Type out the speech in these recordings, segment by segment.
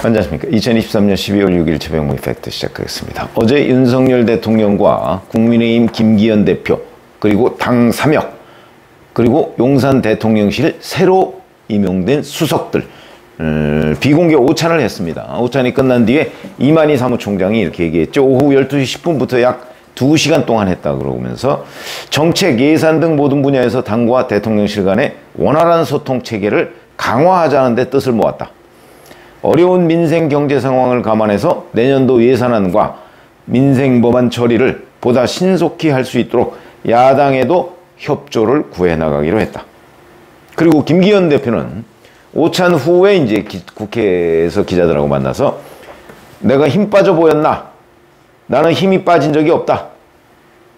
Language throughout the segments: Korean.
안녕하십니까. 2023년 12월 6일 최병무 팩트 시작하겠습니다. 어제 윤석열 대통령과 국민의힘 김기현 대표, 그리고 당 3역, 그리고 용산 대통령실 새로 임용된 수석들 비공개 오찬을 했습니다. 오찬이 끝난 뒤에 이만희 사무총장이 이렇게 얘기했죠. 오후 12시 10분부터 약 2시간 동안 했다 그러면서 정책, 예산 등 모든 분야에서 당과 대통령실 간의 원활한 소통 체계를 강화하자는 데 뜻을 모았다. 어려운 민생 경제 상황을 감안해서 내년도 예산안과 민생 법안 처리를 보다 신속히 할 수 있도록 야당에도 협조를 구해 나가기로 했다. 그리고 김기현 대표는 오찬 후에 이제 국회에서 기자들하고 만나서 내가 힘 빠져 보였나? 나는 힘이 빠진 적이 없다.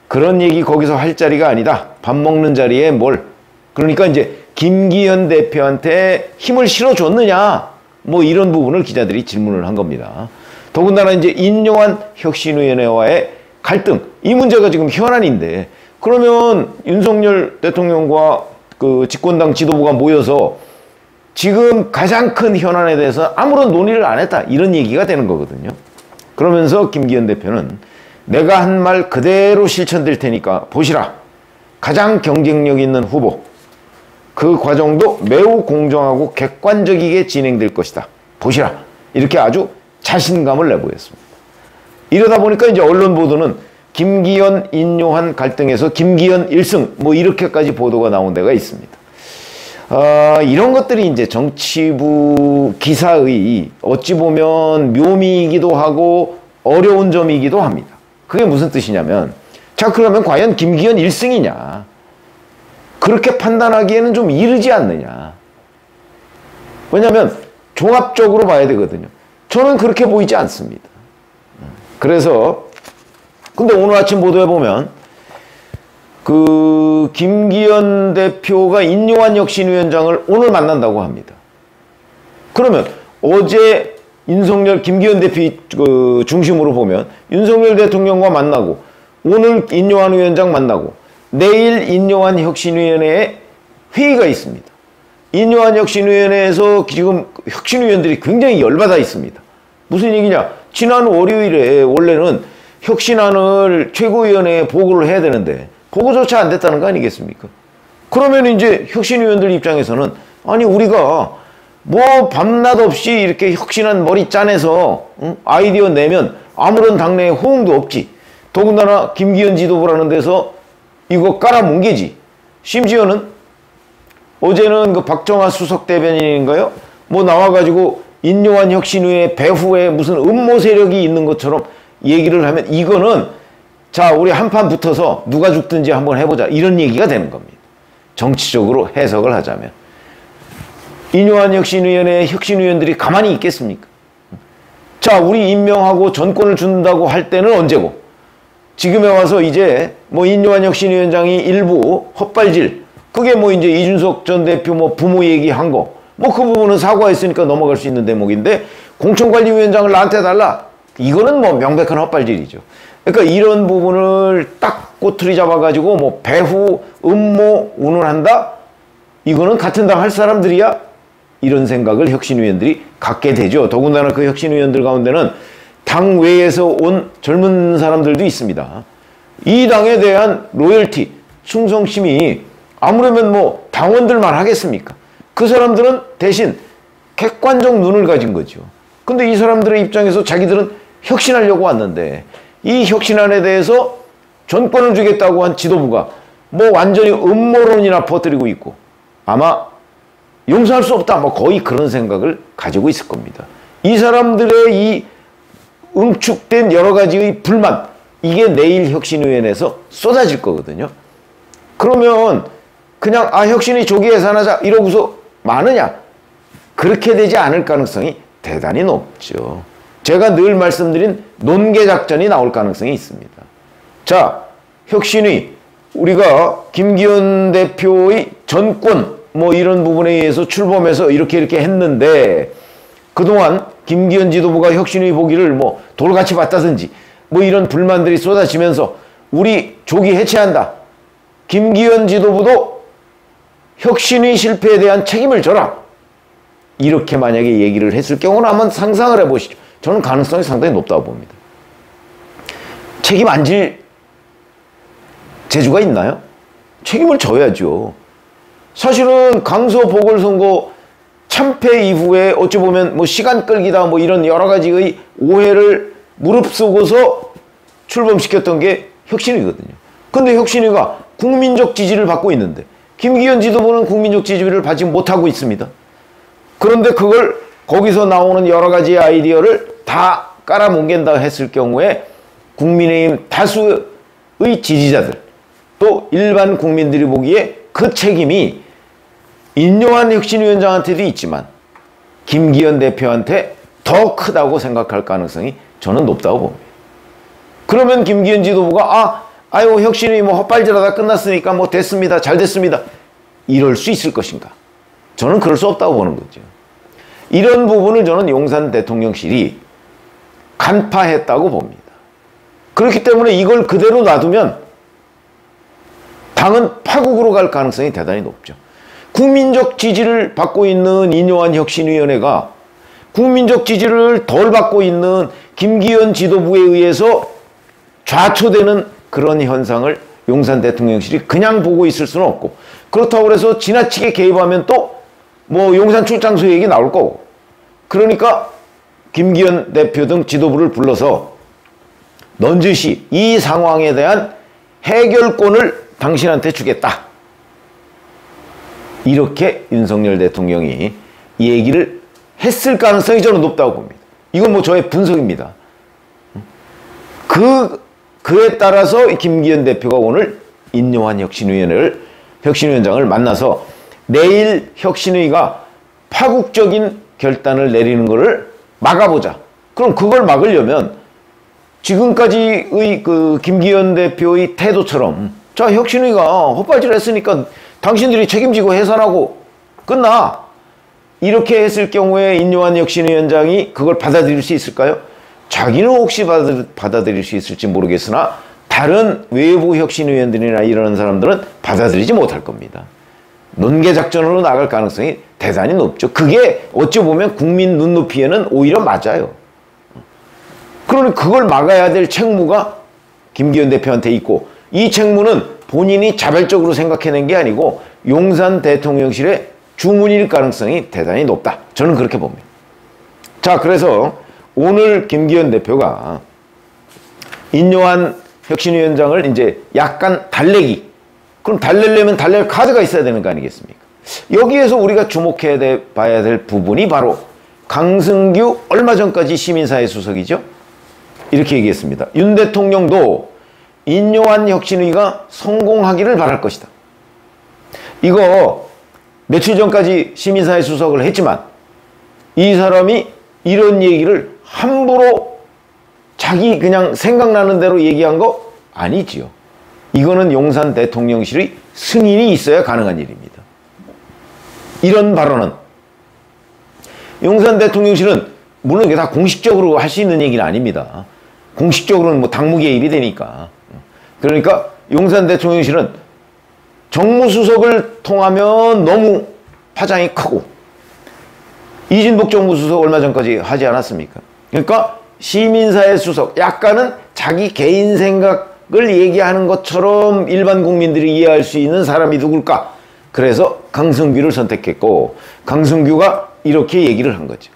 그런 얘기 거기서 할 자리가 아니다. 밥 먹는 자리에 뭘. 그러니까 이제 김기현 대표한테 힘을 실어줬느냐? 뭐 이런 부분을 기자들이 질문을 한 겁니다. 더군다나 이제 인요한 혁신위원회와의 갈등, 이 문제가 지금 현안인데, 그러면 윤석열 대통령과 그 집권당 지도부가 모여서 지금 가장 큰 현안에 대해서 아무런 논의를 안 했다, 이런 얘기가 되는 거거든요. 그러면서 김기현 대표는 내가 한 말 그대로 실천될 테니까 보시라. 가장 경쟁력 있는 후보, 그 과정도 매우 공정하고 객관적이게 진행될 것이다. 보시라. 이렇게 아주 자신감을 내보였습니다. 이러다 보니까 이제 언론 보도는 김기현, 인요한 갈등에서 김기현 1승, 뭐 이렇게까지 보도가 나온 데가 있습니다. 이런 것들이 이제 정치부 기사의 어찌 보면 묘미이기도 하고 어려운 점이기도 합니다. 그게 무슨 뜻이냐면, 자, 그러면 과연 김기현 1승이냐? 그렇게 판단하기에는 좀 이르지 않느냐. 왜냐하면 종합적으로 봐야 되거든요. 저는 그렇게 보이지 않습니다. 그래서 근데 오늘 아침 보도에 보면 그 김기현 대표가 인요한 혁신위원장을 오늘 만난다고 합니다. 그러면 어제 윤석열, 김기현 대표 그 중심으로 보면 윤석열 대통령과 만나고, 오늘 인요한 위원장 만나고, 내일 인요한 혁신위원회에 회의가 있습니다. 인요한 혁신위원회에서 지금 혁신위원들이 굉장히 열받아 있습니다. 무슨 얘기냐? 지난 월요일에 원래는 혁신안을 최고위원회에 보고를 해야 되는데 보고조차 안 됐다는 거 아니겠습니까? 그러면 이제 혁신위원들 입장에서는, 아니 우리가 뭐 밤낮 없이 이렇게 혁신안 머리 짜내서 아이디어 내면 아무런 당내에 호응도 없지. 더군다나 김기현 지도부라는 데서 이거 깔아뭉개지. 심지어는 어제는 그 박정아 수석 대변인인가요? 뭐 나와가지고 인요한 혁신위의 배후에 무슨 음모 세력이 있는 것처럼 얘기를 하면, 이거는 자, 우리 한판 붙어서 누가 죽든지 한번 해보자, 이런 얘기가 되는 겁니다. 정치적으로 해석을 하자면. 인요한 혁신위원회의 혁신위원들이 가만히 있겠습니까? 자, 우리 임명하고 전권을 준다고 할 때는 언제고, 지금에 와서 이제 뭐 인요한 혁신위원장이 일부 헛발질, 그게 뭐 이제 이준석 전 대표 뭐 부모 얘기한 거, 뭐 그 부분은 사과했으니까 넘어갈 수 있는 대목인데, 공천관리위원장을 나한테 달라, 이거는 뭐 명백한 헛발질이죠. 그러니까 이런 부분을 딱 꼬투리 잡아가지고 뭐 배후 음모 운운한다? 이거는 같은 당 할 사람들이야? 이런 생각을 혁신위원들이 갖게 되죠. 더군다나 그 혁신위원들 가운데는 당 외에서 온 젊은 사람들도 있습니다. 이 당에 대한 로열티, 충성심이 아무려면 뭐 당원들만 하겠습니까? 그 사람들은 대신 객관적 눈을 가진 거죠. 근데 이 사람들의 입장에서 자기들은 혁신하려고 왔는데, 이 혁신안에 대해서 전권을 주겠다고 한 지도부가 뭐 완전히 음모론이나 퍼뜨리고 있고, 아마 용서할 수 없다, 뭐 거의 그런 생각을 가지고 있을 겁니다. 이 사람들의 이 응축된 여러 가지의 불만, 이게 내일 혁신위원회에서 쏟아질 거거든요. 그러면 그냥 혁신이 조기 예산하자 이러고서 마느냐? 그렇게 되지 않을 가능성이 대단히 높죠. 제가 늘 말씀드린 논개 작전이 나올 가능성이 있습니다. 자, 혁신위, 우리가 김기현 대표의 전권 뭐 이런 부분에 의해서 출범해서 이렇게 했는데, 그동안 김기현 지도부가 혁신위 보기를 뭐 돌같이 봤다든지 뭐 이런 불만들이 쏟아지면서 우리 조기 해체한다. 김기현 지도부도 혁신위 실패에 대한 책임을 져라. 이렇게 만약에 얘기를 했을 경우는 한번 상상을 해보시죠. 저는 가능성이 상당히 높다고 봅니다. 책임 안 질 재주가 있나요? 책임을 져야죠. 사실은 강서 보궐선거 참패 이후에 어찌 보면 뭐 시간 끌기다 뭐 이런 여러 가지의 오해를 무릅쓰고서 출범시켰던 게 혁신위거든요. 근데 혁신위가 국민적 지지를 받고 있는데 김기현 지도부는 국민적 지지를 받지 못하고 있습니다. 그런데 그걸 거기서 나오는 여러 가지 아이디어를 다 깔아뭉갠다 했을 경우에 국민의힘 다수의 지지자들 또 일반 국민들이 보기에 그 책임이 인요한 혁신위원장한테도 있지만 김기현 대표한테 더 크다고 생각할 가능성이 저는 높다고 봅니다. 그러면 김기현 지도부가 아유 혁신이 뭐 헛발질하다 끝났으니까 뭐 됐습니다. 잘 됐습니다. 이럴 수 있을 것인가? 저는 그럴 수 없다고 보는 거죠. 이런 부분을 저는 용산 대통령실이 간파했다고 봅니다. 그렇기 때문에 이걸 그대로 놔두면 당은 파국으로 갈 가능성이 대단히 높죠. 국민적 지지를 받고 있는 인요한 혁신위원회가 국민적 지지를 덜 받고 있는 김기현 지도부에 의해서 좌초되는 그런 현상을 용산 대통령실이 그냥 보고 있을 수는 없고, 그렇다고 해서 지나치게 개입하면 또 뭐 용산 출장소 얘기 나올 거고, 그러니까 김기현 대표 등 지도부를 불러서 넌지시 이 상황에 대한 해결권을 당신한테 주겠다. 이렇게 윤석열 대통령이 이 얘기를 했을 가능성이 저는 높다고 봅니다. 이건 뭐 저의 분석입니다. 그에 따라서 김기현 대표가 오늘 인요한 혁신위원장을 만나서 내일 혁신위가 파국적인 결단을 내리는 것을 막아보자. 그럼 그걸 막으려면 지금까지의 그 김기현 대표의 태도처럼 자, 혁신위가 헛발질 했으니까 당신들이 책임지고 해산하고 끝나. 이렇게 했을 경우에 인요한 혁신위원장이 그걸 받아들일 수 있을까요? 자기는 혹시 받아들일 수 있을지 모르겠으나 다른 외부 혁신위원들이나 이런 사람들은 받아들이지 못할 겁니다. 논개작전으로 나갈 가능성이 대단히 높죠. 그게 어찌 보면 국민 눈높이에는 오히려 맞아요. 그러니 그걸 막아야 될 책무가 김기현 대표한테 있고, 이 책무는 본인이 자발적으로 생각해낸 게 아니고 용산 대통령실의 주문일 가능성이 대단히 높다. 저는 그렇게 봅니다. 자, 그래서 오늘 김기현 대표가 인요한 혁신위원장을 이제 약간 달래기. 그럼 달래려면 달랠 카드가 있어야 되는 거 아니겠습니까? 여기에서 우리가 주목해 봐야 될 부분이 바로 강승규 얼마 전까지 시민사회 수석이죠. 이렇게 얘기했습니다. 윤 대통령도 인요한 혁신위가 성공하기를 바랄 것이다. 이거 며칠 전까지 시민사회 수석을 했지만 이 사람이 이런 얘기를 함부로 자기 그냥 생각나는 대로 얘기한 거 아니지요. 이거는 용산 대통령실의 승인이 있어야 가능한 일입니다. 이런 발언은 용산 대통령실은 물론 이게 다 공식적으로 할 수 있는 얘기는 아닙니다. 공식적으로는 뭐 당무 개입이 되니까. 그러니까 용산 대통령실은 정무수석을 통하면 너무 파장이 크고, 이진복 정무수석 얼마 전까지 하지 않았습니까? 그러니까 시민사회 수석, 약간은 자기 개인 생각을 얘기하는 것처럼 일반 국민들이 이해할 수 있는 사람이 누굴까? 그래서 강승규를 선택했고, 강승규가 이렇게 얘기를 한 거죠.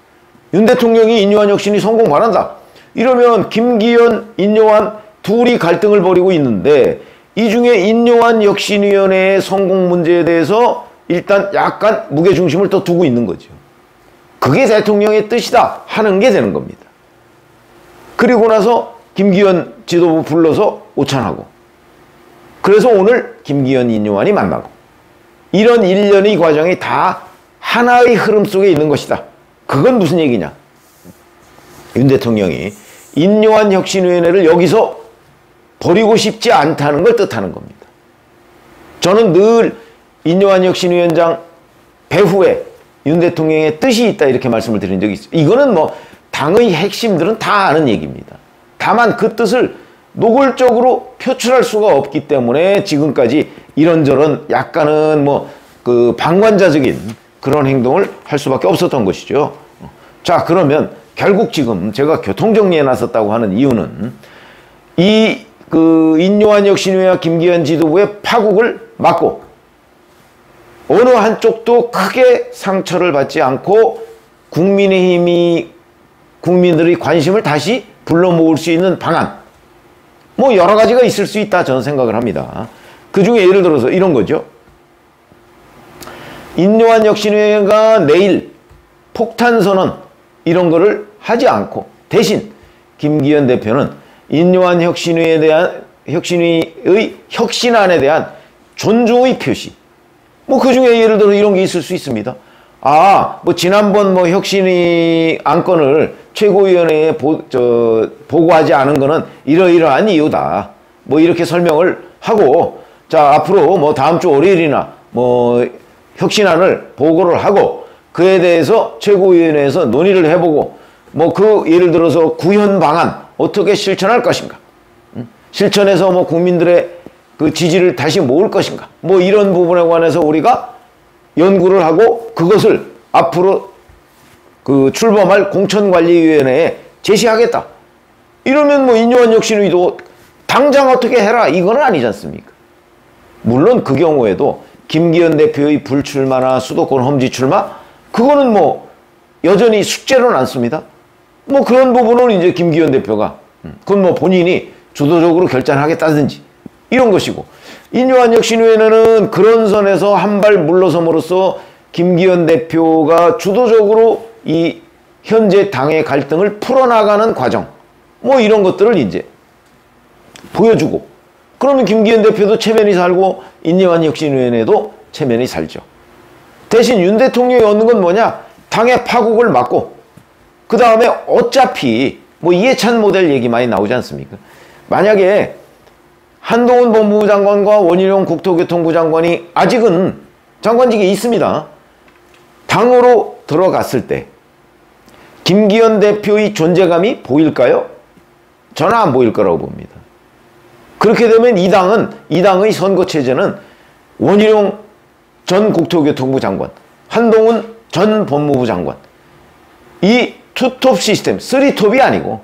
윤 대통령이 인요한 혁신이 성공 바란다. 이러면 김기현, 인요한 둘이 갈등을 벌이고 있는데 이 중에 인요한 혁신위원회의 성공 문제에 대해서 일단 약간 무게중심을 더 두고 있는 거죠. 그게 대통령의 뜻이다 하는 게 되는 겁니다. 그리고 나서 김기현 지도부 불러서 오찬하고, 그래서 오늘 김기현, 인요한이 만나고, 이런 일련의 과정이 다 하나의 흐름 속에 있는 것이다. 그건 무슨 얘기냐? 윤 대통령이 인요한 혁신위원회를 여기서 버리고 싶지 않다는 걸 뜻하는 겁니다. 저는 늘 인요한 혁신위원장 배후에 윤 대통령의 뜻이 있다 이렇게 말씀을 드린 적이 있어요. 이거는 뭐 당의 핵심들은 다 아는 얘기입니다. 다만 그 뜻을 노골적으로 표출할 수가 없기 때문에 지금까지 이런저런 약간은 뭐 그 방관자적인 그런 행동을 할 수밖에 없었던 것이죠. 자, 그러면 결국 지금 제가 교통정리에 나섰다고 하는 이유는 인요한 혁신위와 김기현 지도부의 파국을 막고 어느 한쪽도 크게 상처를 받지 않고 국민들의 관심을 다시 불러 모을 수 있는 방안, 뭐 여러 가지가 있을 수 있다 저는 생각을 합니다. 그 중에 예를 들어서 이런 거죠. 인요한 혁신위가 내일 폭탄 선언 이런 거를 하지 않고 대신 김기현 대표는 인요한 혁신위의 혁신안에 대한 존중의 표시, 뭐 그 중에 예를 들어 이런 게 있을 수 있습니다. 뭐 지난번 뭐 혁신위 안건을 최고위원회에 보고하지 않은 거는 이러이러한 이유다. 뭐 이렇게 설명을 하고, 자, 앞으로 뭐 다음 주 월요일이나 뭐 혁신안을 보고를 하고 그에 대해서 최고위원회에서 논의를 해보고 뭐 예를 들어서 구현 방안 어떻게 실천할 것인가, 실천해서 뭐 국민들의 그 지지를 다시 모을 것인가, 뭐 이런 부분에 관해서 우리가 연구를 하고 그것을 앞으로 출범할 공천관리위원회에 제시하겠다. 이러면 뭐 인요한 혁신위도 당장 어떻게 해라 이건 아니지 않습니까? 물론 그 경우에도 김기현 대표의 불출마나 수도권 험지 출마, 그거는 뭐 여전히 숙제로 남습니다. 뭐 그런 부분은 이제 김기현 대표가 그건 뭐 본인이 주도적으로 결정하겠다든지 이런 것이고, 인요한 혁신위원회는 그런 선에서 한 발 물러섬으로써 김기현 대표가 주도적으로 이 현재 당의 갈등을 풀어나가는 과정, 뭐 이런 것들을 이제 보여주고, 그러면 김기현 대표도 체면이 살고 인요한 혁신위원회도 체면이 살죠. 대신 윤 대통령이 얻는 건 뭐냐? 당의 파국을 막고, 그 다음에 어차피 뭐 이해찬 모델 얘기 많이 나오지 않습니까? 만약에 한동훈 법무부 장관과 원희룡 국토교통부 장관이 아직은 장관직에 있습니다. 당으로 들어갔을 때 김기현 대표의 존재감이 보일까요? 저는 안 보일 거라고 봅니다. 그렇게 되면 이 당의 선거체제는 원희룡 전 국토교통부 장관, 한동훈 전 법무부 장관, 이 투톱 시스템, 쓰리톱이 아니고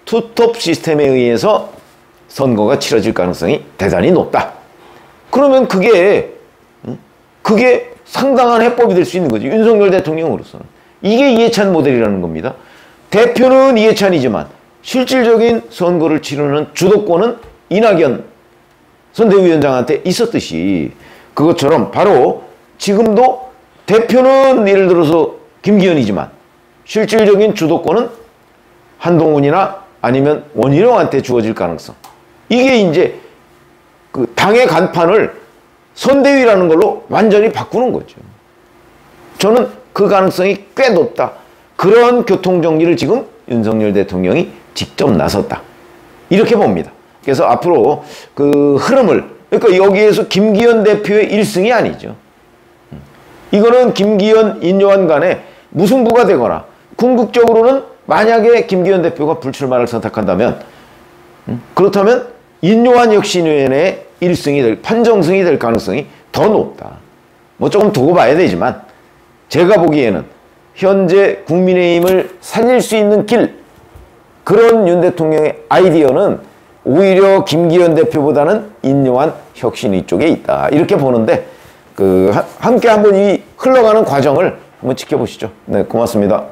투톱 시스템에 의해서 선거가 치러질 가능성이 대단히 높다. 그러면 그게 상당한 해법이 될 수 있는 거죠. 윤석열 대통령으로서는. 이게 이해찬 모델이라는 겁니다. 대표는 이해찬이지만 실질적인 선거를 치르는 주도권은 이낙연 선대위원장한테 있었듯이, 그것처럼 바로 지금도 대표는 예를 들어서 김기현이지만 실질적인 주도권은 한동훈이나 아니면 원희룡한테 주어질 가능성, 이게 이제 그 당의 간판을 선대위라는 걸로 완전히 바꾸는 거죠. 저는 그 가능성이 꽤 높다. 그런 교통정리를 지금 윤석열 대통령이 직접 나섰다, 이렇게 봅니다. 그래서 앞으로 그 흐름을, 그러니까 여기에서 김기현 대표의 1승이 아니죠. 이거는 김기현, 인요한 간에 무승부가 되거나, 궁극적으로는 만약에 김기현 대표가 불출마를 선택한다면, 그렇다면 인요한 혁신위원회의 1승이 판정승이 될 가능성이 더 높다. 뭐 조금 두고 봐야 되지만, 제가 보기에는 현재 국민의힘을 살릴 수 있는 길, 그런 윤 대통령의 아이디어는 오히려 김기현 대표보다는 인요한 혁신위 쪽에 있다, 이렇게 보는데, 함께 한번 이 흘러가는 과정을 한번 지켜보시죠. 네, 고맙습니다.